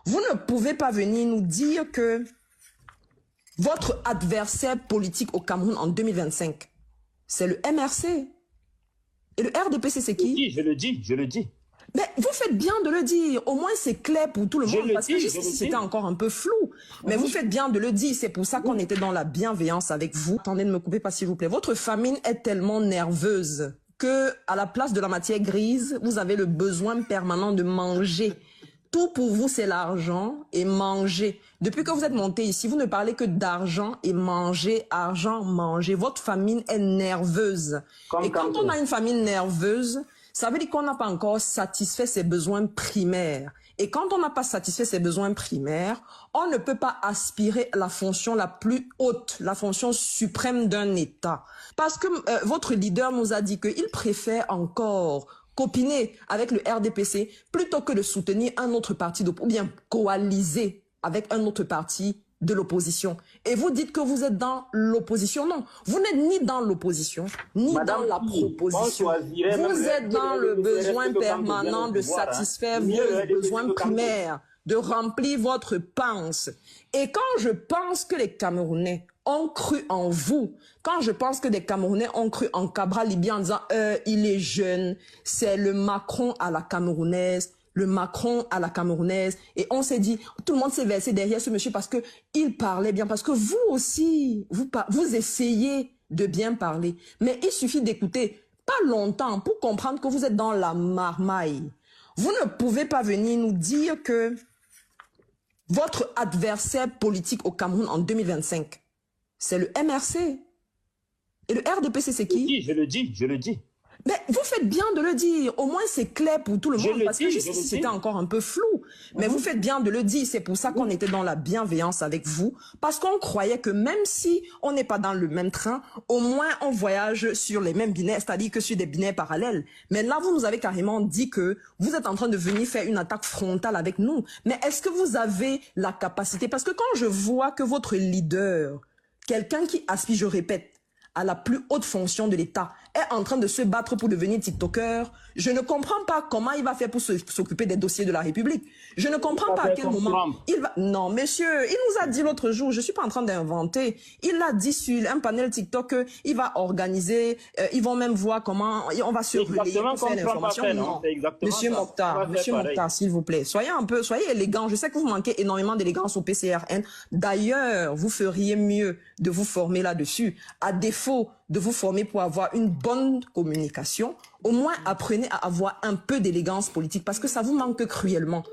Vous ne pouvez pas venir nous dire que votre adversaire politique au Cameroun en 2025, c'est le MRC. Et le RDPC, c'est qui? Je le dis. Mais vous faites bien de le dire. Au moins, c'est clair pour tout le monde. Parce que jusqu'ici, c'était encore un peu flou. Mais vous faites bien de le dire. C'est pour ça qu'on était dans la bienveillance avec vous. Attendez, ne me coupez pas, s'il vous plaît. Votre famine est tellement nerveuse que, à la place de la matière grise, vous avez le besoin permanent de manger. Tout pour vous, c'est l'argent et manger. Depuis que vous êtes monté ici, vous ne parlez que d'argent et manger, argent, manger. Votre famine est nerveuse. Et quand on a une famine nerveuse, ça veut dire qu'on n'a pas encore satisfait ses besoins primaires. Et quand on n'a pas satisfait ses besoins primaires, on ne peut pas aspirer à la fonction la plus haute, la fonction suprême d'un État. Parce que votre leader nous a dit qu'il préfère encore copiner avec le RDPC plutôt que de soutenir un autre parti ou bien coaliser avec un autre parti de l'opposition. Et vous dites que vous êtes dans l'opposition. Non, vous n'êtes ni dans l'opposition, ni dans la proposition. Vous êtes dans le besoin permanent de satisfaire vos besoins primaires, de remplir votre panse. Et quand je pense que les Camerounais ont cru en vous, quand je pense que des Camerounais ont cru en Cabral Libye en disant il est jeune, c'est le Macron à la camerounaise, et on s'est dit, tout le monde s'est versé derrière ce monsieur parce que il parlait bien, parce que vous aussi, vous essayez de bien parler, mais il suffit d'écouter pas longtemps pour comprendre que vous êtes dans la marmaille. Vous ne pouvez pas venir nous dire que votre adversaire politique au Cameroun en 2025, c'est le MRC. Et le RDPC, c'est qui? Je le dis. Mais vous faites bien de le dire. Au moins, c'est clair pour tout le monde. Parce que jusqu'ici, c'était encore un peu flou. Mais vous faites bien de le dire. C'est pour ça qu'on était dans la bienveillance avec vous. Parce qu'on croyait que même si on n'est pas dans le même train, au moins on voyage sur les mêmes binaires, c'est-à-dire que sur des binaires parallèles. Mais là, vous nous avez carrément dit que vous êtes en train de venir faire une attaque frontale avec nous. Mais est-ce que vous avez la capacité? Parce que quand je vois que votre leader, quelqu'un qui aspire, je répète, à la plus haute fonction de l'État, est en train de se battre pour devenir TikToker, je ne comprends pas comment il va faire pour s'occuper des dossiers de la République. Je ne comprends pas à quel moment il va... Non, monsieur, il nous a dit l'autre jour, je suis pas en train d'inventer, il l'a dit sur un panel TikTok qu'il va organiser, ils vont même voir comment on va se relayer pour faire l'information. Non, monsieur Mokhtar, s'il vous plaît, soyez élégant. Je sais que vous manquez énormément d'élégance au PCRN. D'ailleurs, vous feriez mieux de vous former là-dessus. À défaut de vous former pour avoir une bonne communication, au moins apprenez à avoir un peu d'élégance politique parce que ça vous manque cruellement.